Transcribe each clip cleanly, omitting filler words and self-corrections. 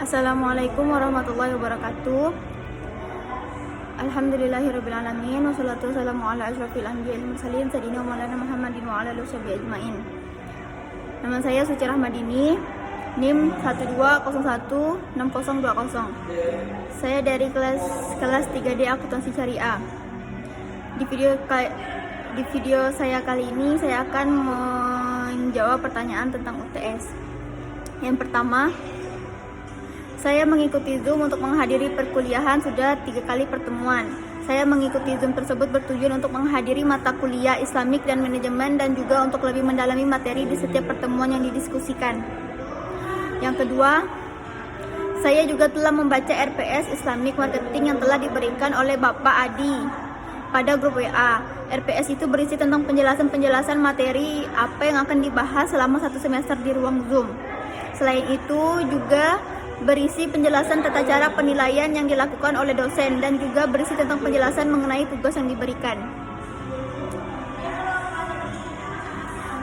Assalamualaikum warahmatullahi wabarakatuh. Alhamdulillahirrabbilalamin. Wassalatu wassalamu ala asyrafil anbiya'i wal mursalin sayyidina maulana Muhammadin wa ala alihi washabihi ajmain. Nama saya Suci Rahmadini, NIM 12016020. Saya dari kelas 3D Akuntansi Syariah. Di video saya kali ini saya akan menjawab pertanyaan tentang UTS. Yang pertama, saya mengikuti Zoom untuk menghadiri perkuliahan sudah 3 kali pertemuan. Saya mengikuti Zoom tersebut bertujuan untuk menghadiri mata kuliah Islamik dan manajemen dan juga untuk lebih mendalami materi di setiap pertemuan yang didiskusikan. Yang kedua, saya juga telah membaca RPS Islamic Marketing yang telah diberikan oleh Bapak Adi pada grup WA. RPS itu berisi tentang penjelasan materi apa yang akan dibahas selama 1 semester di ruang Zoom. Selain itu juga berisi penjelasan tata cara penilaian yang dilakukan oleh dosen dan juga berisi tentang penjelasan mengenai tugas yang diberikan.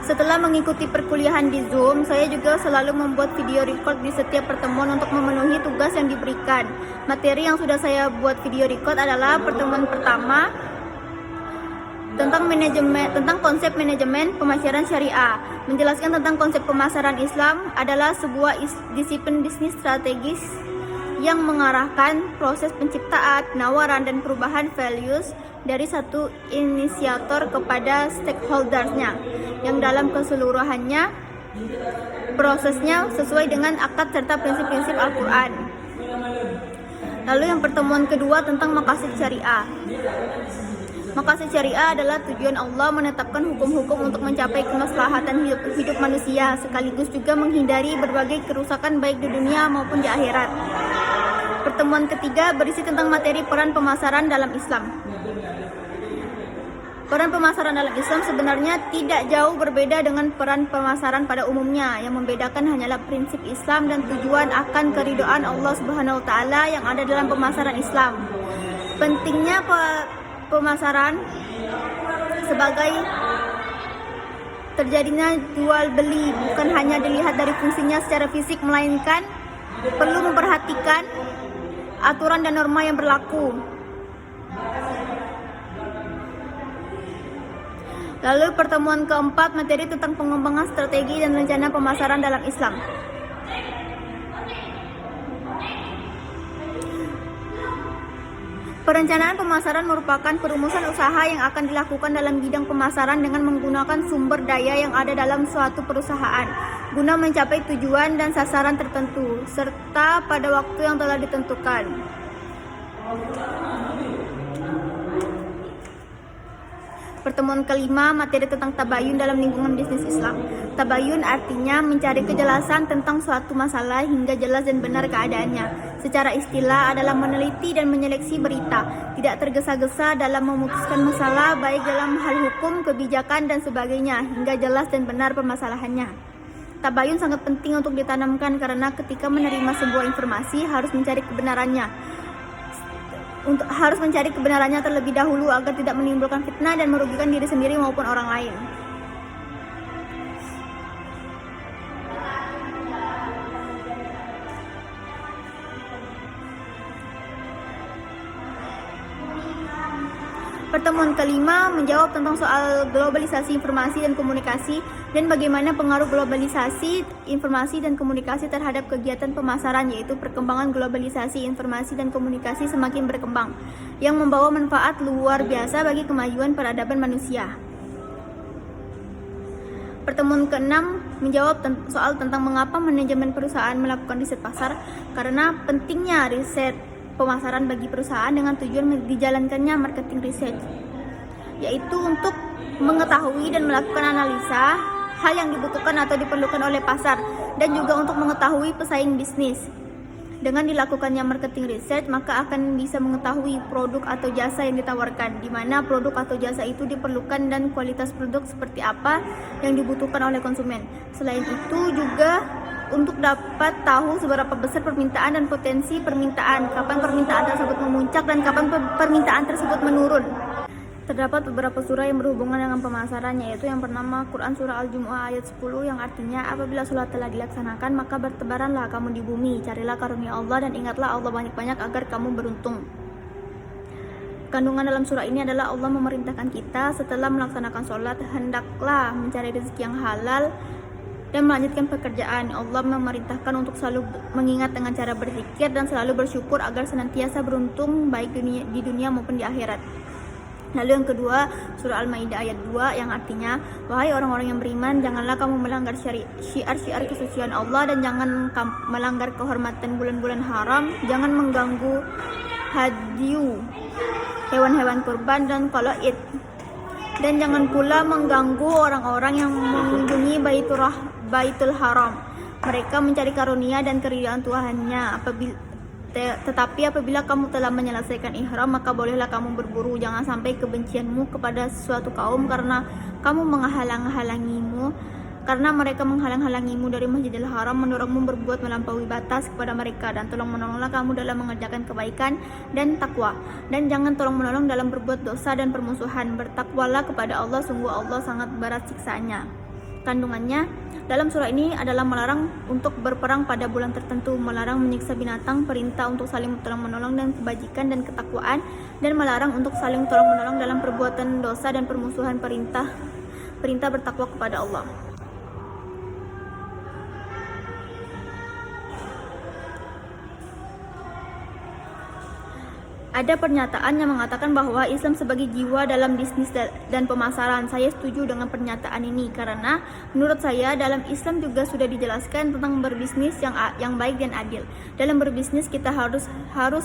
Setelah mengikuti perkuliahan di Zoom, saya juga selalu membuat video record di setiap pertemuan untuk memenuhi tugas yang diberikan. Materi yang sudah saya buat video record adalah pertemuan pertama tentang konsep manajemen pemasaran syariah. Menjelaskan tentang konsep pemasaran Islam adalah sebuah disiplin bisnis strategis yang mengarahkan proses penciptaan, penawaran, dan perubahan values dari satu inisiator kepada stakeholdersnya, yang dalam keseluruhannya prosesnya sesuai dengan akad serta prinsip-prinsip Al-Quran. Lalu yang pertemuan kedua tentang maqasid syariah. Maqasid syariah adalah tujuan Allah menetapkan hukum-hukum untuk mencapai kemaslahatan hidup manusia, sekaligus juga menghindari berbagai kerusakan baik di dunia maupun di akhirat. Pertemuan ketiga berisi tentang materi peran pemasaran dalam Islam. Peran pemasaran dalam Islam sebenarnya tidak jauh berbeda dengan peran pemasaran pada umumnya. Yang membedakan hanyalah prinsip Islam dan tujuan akan keridhaan Allah Subhanahu wa taala yang ada dalam pemasaran Islam. Pentingnya pemasaran sebagai terjadinya jual beli bukan hanya dilihat dari fungsinya secara fisik, melainkan perlu memperhatikan aturan dan norma yang berlaku. Lalu pertemuan keempat, materi tentang pengembangan strategi dan rencana pemasaran dalam Islam. Perencanaan pemasaran merupakan perumusan usaha yang akan dilakukan dalam bidang pemasaran dengan menggunakan sumber daya yang ada dalam suatu perusahaan guna mencapai tujuan dan sasaran tertentu serta pada waktu yang telah ditentukan. Pertemuan kelima, materi tentang tabayun dalam lingkungan bisnis Islam. Tabayun artinya mencari kejelasan tentang suatu masalah hingga jelas dan benar keadaannya. Secara istilah adalah meneliti dan menyeleksi berita, tidak tergesa-gesa dalam memutuskan masalah baik dalam hal hukum, kebijakan, dan sebagainya hingga jelas dan benar permasalahannya. Tabayun sangat penting untuk ditanamkan karena ketika menerima sebuah informasi harus mencari kebenarannya. Harus mencari kebenarannya terlebih dahulu agar tidak menimbulkan fitnah dan merugikan diri sendiri maupun orang lain. Pertemuan kelima menjawab tentang soal globalisasi informasi dan komunikasi dan bagaimana pengaruh globalisasi informasi dan komunikasi terhadap kegiatan pemasaran, yaitu perkembangan globalisasi informasi dan komunikasi semakin berkembang yang membawa manfaat luar biasa bagi kemajuan peradaban manusia. Pertemuan keenam menjawab soal tentang mengapa manajemen perusahaan melakukan riset pasar, karena pentingnya riset pemasaran bagi perusahaan dengan tujuan dijalankannya marketing research, yaitu untuk mengetahui dan melakukan analisa hal yang dibutuhkan atau diperlukan oleh pasar dan juga untuk mengetahui pesaing bisnis. Dengan dilakukannya marketing research, maka akan bisa mengetahui produk atau jasa yang ditawarkan, di mana produk atau jasa itu diperlukan dan kualitas produk seperti apa yang dibutuhkan oleh konsumen. Selain itu juga untuk dapat tahu seberapa besar permintaan dan potensi permintaan, kapan permintaan tersebut memuncak dan kapan permintaan tersebut menurun. Terdapat beberapa surah yang berhubungan dengan pemasaran, yaitu yang pertama Quran surah Al-Jumu'ah ayat 10 yang artinya apabila sholat telah dilaksanakan maka bertebaranlah kamu di bumi, carilah karunia Allah dan ingatlah Allah banyak-banyak agar kamu beruntung. Kandungan dalam surah ini adalah Allah memerintahkan kita setelah melaksanakan sholat hendaklah mencari rezeki yang halal dan melanjutkan pekerjaan. Allah memerintahkan untuk selalu mengingat dengan cara berzikir dan selalu bersyukur agar senantiasa beruntung baik di dunia maupun di akhirat. Lalu yang kedua, surah Al-Maidah ayat 2 yang artinya, wahai orang-orang yang beriman, janganlah kamu melanggar syiar-syiar kesucian Allah dan jangan melanggar kehormatan bulan-bulan haram, jangan mengganggu hadyu, hewan-hewan kurban dan qalaid. Dan jangan pula mengganggu orang-orang yang mengunjungi Baitul Haram. Mereka mencari karunia dan keridhaan Tuhannya. Tetapi apabila kamu telah menyelesaikan ihram, maka bolehlah kamu berburu. Jangan sampai kebencianmu kepada suatu kaum karena mereka menghalang-halangimu dari Masjidil Haram, mendorongmu berbuat melampaui batas kepada mereka, dan tolong menolonglah kamu dalam mengerjakan kebaikan dan takwa. Dan jangan tolong menolong dalam berbuat dosa dan permusuhan. Bertakwalah kepada Allah, sungguh Allah sangat berat siksanya. Kandungannya dalam surah ini adalah melarang untuk berperang pada bulan tertentu, melarang menyiksa binatang, perintah untuk saling tolong-menolong dan kebajikan dan ketakwaan, dan melarang untuk saling tolong-menolong dalam perbuatan dosa dan permusuhan, perintah bertakwa kepada Allah. Ada pernyataan yang mengatakan bahwa Islam sebagai jiwa dalam bisnis dan pemasaran. Saya setuju dengan pernyataan ini karena menurut saya dalam Islam juga sudah dijelaskan tentang berbisnis yang baik dan adil. Dalam berbisnis kita harus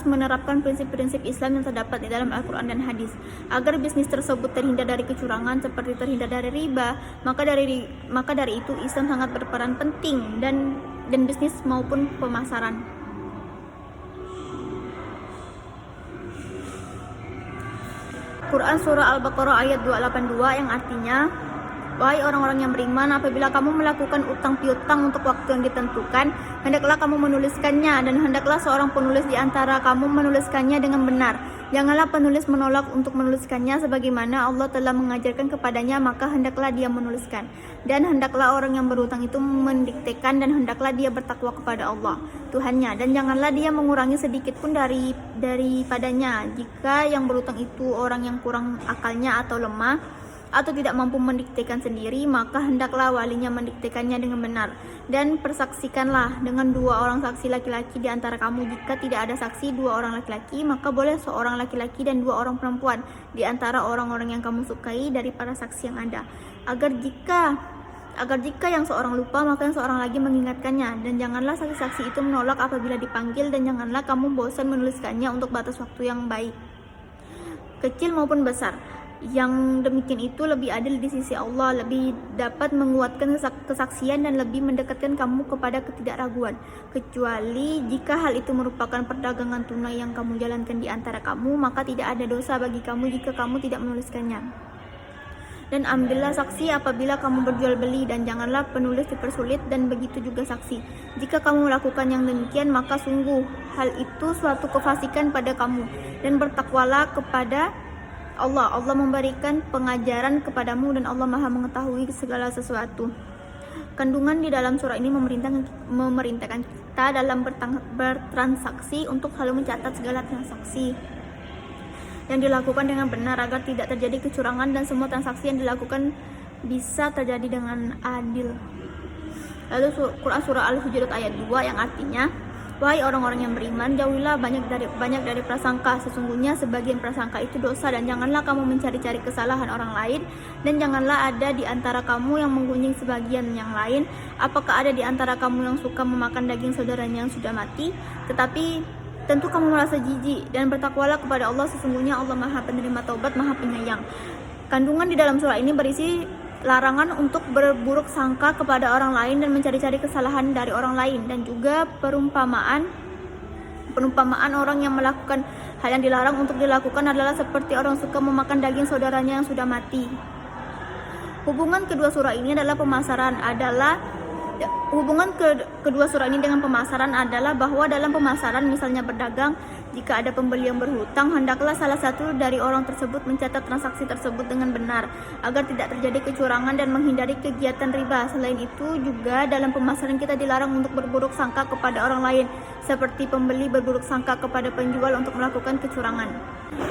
menerapkan prinsip-prinsip Islam yang terdapat di dalam Al-Quran dan Hadis. Agar bisnis tersebut terhindar dari kecurangan seperti terhindar dari riba, maka dari itu Islam sangat berperan penting dan bisnis maupun pemasaran. Quran surah Al-Baqarah ayat 282 yang artinya, wahai orang-orang yang beriman, apabila kamu melakukan utang piutang untuk waktu yang ditentukan, hendaklah kamu menuliskannya, dan hendaklah seorang penulis di antara kamu menuliskannya dengan benar. Janganlah penulis menolak untuk menuliskannya sebagaimana Allah telah mengajarkan kepadanya, maka hendaklah dia menuliskan. Dan hendaklah orang yang berhutang itu mendiktekan, dan hendaklah dia bertakwa kepada Allah Tuhannya, dan janganlah dia mengurangi sedikit pun daripadanya. Jika yang berhutang itu orang yang kurang akalnya atau lemah atau tidak mampu mendiktekan sendiri, maka hendaklah walinya mendiktekannya dengan benar. Dan persaksikanlah dengan 2 orang saksi laki-laki di antara kamu. Jika tidak ada saksi 2 orang laki-laki, maka boleh seorang laki-laki dan 2 orang perempuan di antara orang-orang yang kamu sukai dari para saksi yang ada. Agar jika yang seorang lupa, maka yang seorang lagi mengingatkannya. Dan janganlah saksi-saksi itu menolak apabila dipanggil, dan janganlah kamu bosan menuliskannya untuk batas waktu yang baik, kecil maupun besar. Yang demikian itu lebih adil di sisi Allah, lebih dapat menguatkan kesaksian dan lebih mendekatkan kamu kepada ketidakraguan, kecuali jika hal itu merupakan perdagangan tunai yang kamu jalankan di antara kamu, maka tidak ada dosa bagi kamu jika kamu tidak menuliskannya. Dan ambillah saksi apabila kamu berjual beli, dan janganlah penulis dipersulit, dan begitu juga saksi. Jika kamu melakukan yang demikian, maka sungguh hal itu suatu kefasikan pada kamu, dan bertakwalah kepada Allah. Allah memberikan pengajaran kepadamu, dan Allah Maha mengetahui segala sesuatu. Kandungan di dalam surah ini memerintahkan kita dalam bertransaksi untuk selalu mencatat segala transaksi yang dilakukan dengan benar agar tidak terjadi kecurangan, dan semua transaksi yang dilakukan bisa terjadi dengan adil. Lalu Quran surah Al-Hujurat ayat 2 yang artinya, wahai orang-orang yang beriman, jauhilah banyak dari prasangka. Sesungguhnya sebagian prasangka itu dosa, dan janganlah kamu mencari-cari kesalahan orang lain, dan janganlah ada di antara kamu yang menggunjing sebagian yang lain. Apakah ada di antara kamu yang suka memakan daging saudaranya yang sudah mati? Tetapi tentu kamu merasa jijik, dan bertakwalah kepada Allah, sesungguhnya Allah Maha Penerima Taubat, Maha Penyayang. Kandungan di dalam surah ini berisi larangan untuk berburuk sangka kepada orang lain dan mencari-cari kesalahan dari orang lain, dan juga perumpamaan orang yang melakukan hal yang dilarang untuk dilakukan adalah seperti orang suka memakan daging saudaranya yang sudah mati. Hubungan kedua surah ini dengan pemasaran adalah bahwa dalam pemasaran, misalnya berdagang, Jika ada pembeli yang berhutang, hendaklah salah satu dari orang tersebut mencatat transaksi tersebut dengan benar, agar tidak terjadi kecurangan dan menghindari kegiatan riba. Selain itu juga dalam pemasaran kita dilarang untuk berburuk sangka kepada orang lain, seperti pembeli berburuk sangka kepada penjual untuk melakukan kecurangan.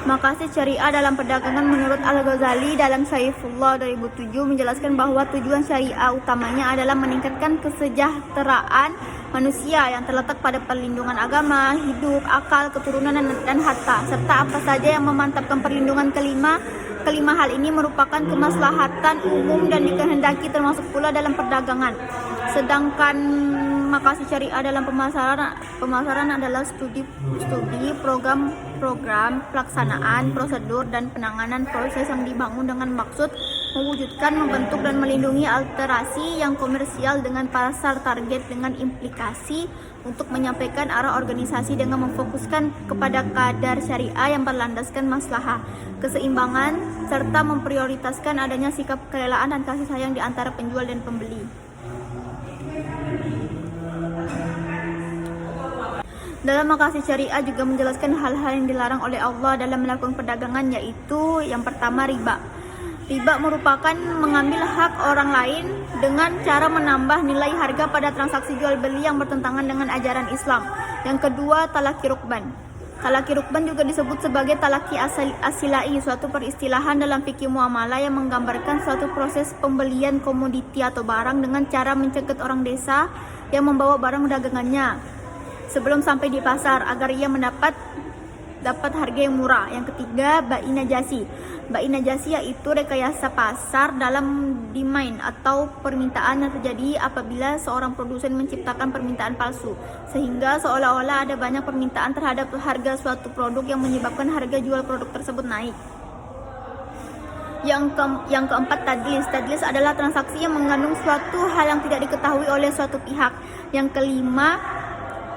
Maqasid syariah dalam perdagangan menurut Al-Ghazali dalam Saifullah 2007 menjelaskan bahwa tujuan syariah utamanya adalah meningkatkan kesejahteraan manusia yang terletak pada perlindungan agama, hidup, akal, keturunan, dan harta, serta apa saja yang memantapkan perlindungan kelima hal ini merupakan kemaslahatan umum dan dikehendaki termasuk pula dalam perdagangan. Sedangkan maqasid syariah dalam pemasaran adalah studi program pelaksanaan, prosedur, dan penanganan proses yang dibangun dengan maksud mewujudkan, membentuk, dan melindungi alterasi yang komersial dengan pasar target dengan implikasi untuk menyampaikan arah organisasi dengan memfokuskan kepada kadar syariah yang berlandaskan maslahah, keseimbangan, serta memprioritaskan adanya sikap kerelaan dan kasih sayang di antara penjual dan pembeli. Dalam maqasid syariah juga menjelaskan hal-hal yang dilarang oleh Allah dalam melakukan perdagangan, yaitu yang pertama riba. Riba merupakan mengambil hak orang lain dengan cara menambah nilai harga pada transaksi jual beli yang bertentangan dengan ajaran Islam. Yang kedua, talaki rukban. Talaki rukban juga disebut sebagai talaki asilai, suatu peristilahan dalam fikih muamalah yang menggambarkan suatu proses pembelian komoditi atau barang dengan cara mencegat orang desa yang membawa barang dagangannya sebelum sampai di pasar agar ia mendapat harga yang murah. Yang ketiga, bai najasi. Bai najasi yaitu rekayasa pasar dalam demand atau permintaan yang terjadi apabila seorang produsen menciptakan permintaan palsu sehingga seolah-olah ada banyak permintaan terhadap harga suatu produk yang menyebabkan harga jual produk tersebut naik. Yang keempat, tadlis. Tadlis adalah transaksi yang mengandung suatu hal yang tidak diketahui oleh suatu pihak. Yang kelima,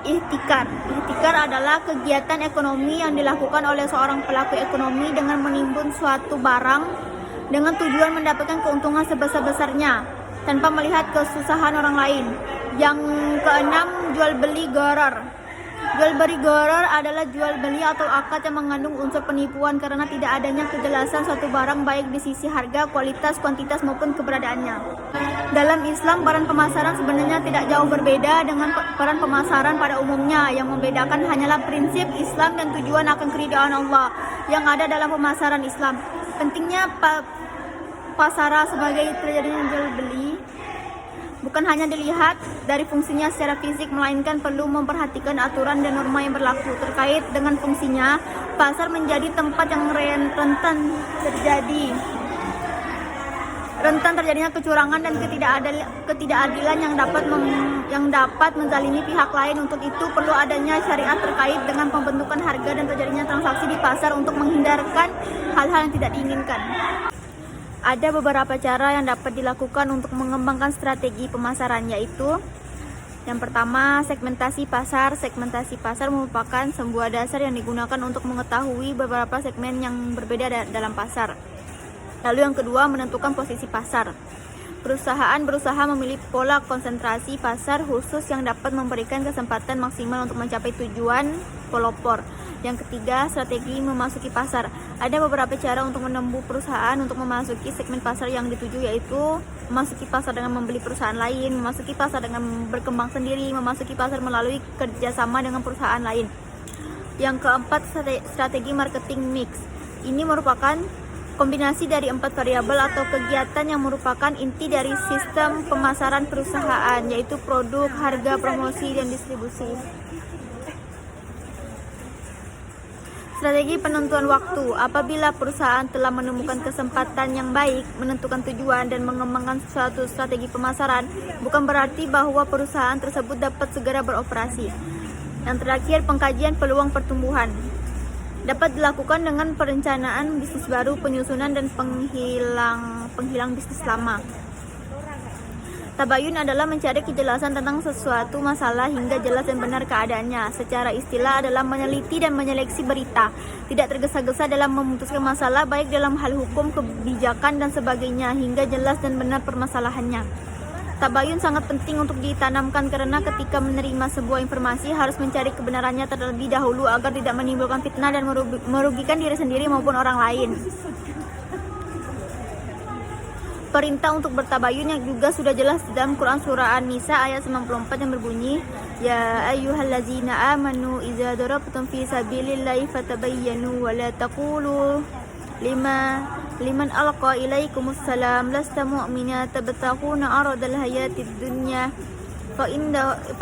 ihtikar. Ihtikar adalah kegiatan ekonomi yang dilakukan oleh seorang pelaku ekonomi dengan menimbun suatu barang dengan tujuan mendapatkan keuntungan sebesar-besarnya tanpa melihat kesusahan orang lain. Yang keenam, jual beli gharar. Jual beli gharar adalah jual beli atau akad yang mengandung unsur penipuan karena tidak adanya kejelasan suatu barang baik di sisi harga, kualitas, kuantitas maupun keberadaannya. Dalam Islam, peran pemasaran sebenarnya tidak jauh berbeda dengan peran pemasaran pada umumnya. Yang membedakan hanyalah prinsip Islam dan tujuan akan keridhaan Allah yang ada dalam pemasaran Islam. Pentingnya pasaran sebagai terjadinya jual beli bukan hanya dilihat dari fungsinya secara fisik, melainkan perlu memperhatikan aturan dan norma yang berlaku. Terkait dengan fungsinya, pasar menjadi tempat yang rentan terjadinya kecurangan dan ketidakadilan yang dapat menzalimi pihak lain. Untuk itu perlu adanya syariat terkait dengan pembentukan harga dan terjadinya transaksi di pasar untuk menghindarkan hal-hal yang tidak diinginkan. Ada beberapa cara yang dapat dilakukan untuk mengembangkan strategi pemasaran, yaitu yang pertama, segmentasi pasar. Segmentasi pasar merupakan sebuah dasar yang digunakan untuk mengetahui beberapa segmen yang berbeda dalam pasar. Lalu yang kedua, menentukan posisi pasar. Perusahaan berusaha memilih pola konsentrasi pasar khusus yang dapat memberikan kesempatan maksimal untuk mencapai tujuan pelopor. Yang ketiga, strategi memasuki pasar. Ada beberapa cara untuk menempuh perusahaan untuk memasuki segmen pasar yang dituju, yaitu memasuki pasar dengan membeli perusahaan lain, memasuki pasar dengan berkembang sendiri, memasuki pasar melalui kerjasama dengan perusahaan lain. Yang keempat, strategi marketing mix. Ini merupakan kombinasi dari 4 variabel atau kegiatan yang merupakan inti dari sistem pemasaran perusahaan, yaitu produk, harga, promosi, dan distribusi. Strategi penentuan waktu. Apabila perusahaan telah menemukan kesempatan yang baik, menentukan tujuan, dan mengembangkan suatu strategi pemasaran, bukan berarti bahwa perusahaan tersebut dapat segera beroperasi. Yang terakhir, pengkajian peluang pertumbuhan. Dapat dilakukan dengan perencanaan bisnis baru, penyusunan, dan penghilang bisnis lama. Tabayun adalah mencari kejelasan tentang sesuatu masalah hingga jelas dan benar keadaannya. Secara istilah adalah meneliti dan menyeleksi berita, tidak tergesa-gesa dalam memutuskan masalah baik dalam hal hukum, kebijakan, dan sebagainya hingga jelas dan benar permasalahannya. Tabayun sangat penting untuk ditanamkan karena ketika menerima sebuah informasi harus mencari kebenarannya terlebih dahulu agar tidak menimbulkan fitnah dan merugikan diri sendiri maupun orang lain. Perintah untuk bertabayun yang juga sudah jelas di dalam Quran surah An-Nisa ayat 94 yang berbunyi, Ya ayyuhallazina amanu idza darabtum fi sabilillahi fatabayyanu wa la taqulu liman alqa ilaikumus salam lasta mu'mina tabtaquna aradal hayatid dunya fa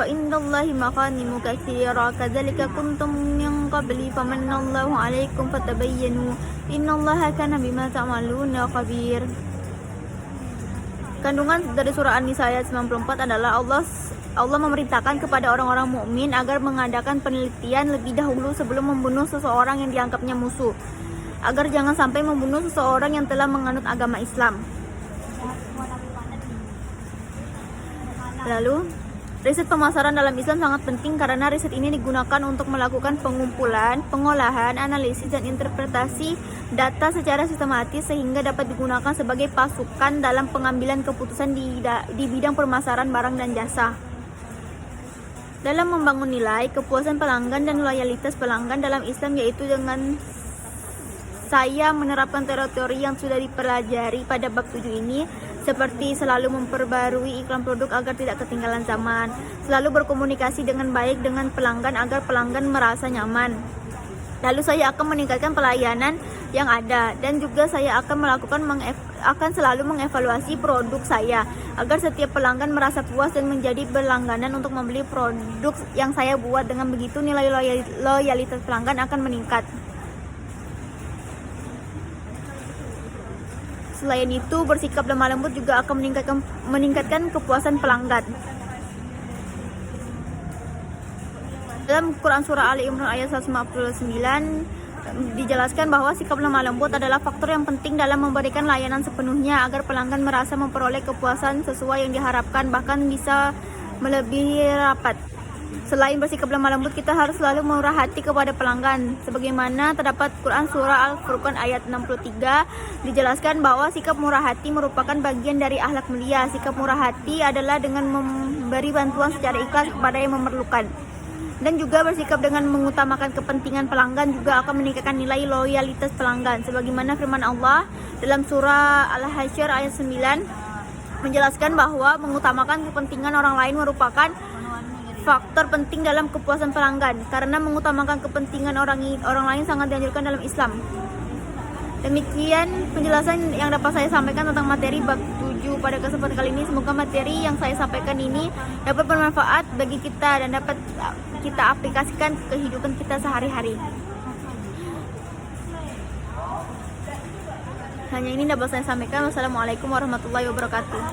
innallahi maqanimu katsira kadzalika kuntum min qabli famanallahu alaikum fatabayyanu innallaha kana bima ta'maluna khabir. Kandungan dari surah An-Nisa ayat 94 adalah Allah memerintahkan kepada orang-orang mukmin agar mengadakan penelitian lebih dahulu sebelum membunuh seseorang yang dianggapnya musuh, agar jangan sampai membunuh seseorang yang telah menganut agama Islam. Lalu, riset pemasaran dalam Islam sangat penting karena riset ini digunakan untuk melakukan pengumpulan, pengolahan, analisis, dan interpretasi data secara sistematis sehingga dapat digunakan sebagai pasukan dalam pengambilan keputusan di bidang pemasaran barang dan jasa. Dalam membangun nilai, kepuasan pelanggan, dan loyalitas pelanggan dalam Islam, yaitu dengan saya menerapkan teori yang sudah dipelajari pada bab 7 ini, seperti selalu memperbarui iklan produk agar tidak ketinggalan zaman, selalu berkomunikasi dengan baik dengan pelanggan agar pelanggan merasa nyaman. Lalu saya akan meningkatkan pelayanan yang ada, dan juga saya akan selalu mengevaluasi produk saya agar setiap pelanggan merasa puas dan menjadi berlangganan untuk membeli produk yang saya buat. Dengan begitu nilai loyalitas pelanggan akan meningkat. Selain itu, bersikap lemah lembut juga akan meningkatkan kepuasan pelanggan. Dalam Quran surah Ali Imran ayat 159 dijelaskan bahwa sikap lemah lembut adalah faktor yang penting dalam memberikan layanan sepenuhnya agar pelanggan merasa memperoleh kepuasan sesuai yang diharapkan, bahkan bisa melebihi rapat. Selain bersikap lemah lembut, kita harus selalu murah hati kepada pelanggan. Sebagaimana terdapat Quran surah Al-Furqan ayat 63 dijelaskan bahwa sikap murah hati merupakan bagian dari akhlak mulia. Sikap murah hati adalah dengan memberi bantuan secara ikhlas kepada yang memerlukan. Dan juga bersikap dengan mengutamakan kepentingan pelanggan juga akan meningkatkan nilai loyalitas pelanggan. Sebagaimana firman Allah dalam surah Al-Hasyr ayat 9 menjelaskan bahwa mengutamakan kepentingan orang lain merupakan faktor penting dalam kepuasan pelanggan, karena mengutamakan kepentingan orang lain sangat dianjurkan dalam Islam. Demikian penjelasan yang dapat saya sampaikan tentang materi bab 7 pada kesempatan kali ini. Semoga materi yang saya sampaikan ini dapat bermanfaat bagi kita dan dapat kita aplikasikan ke kehidupan kita sehari-hari. Hanya ini dapat saya sampaikan. Wassalamualaikum warahmatullahi wabarakatuh.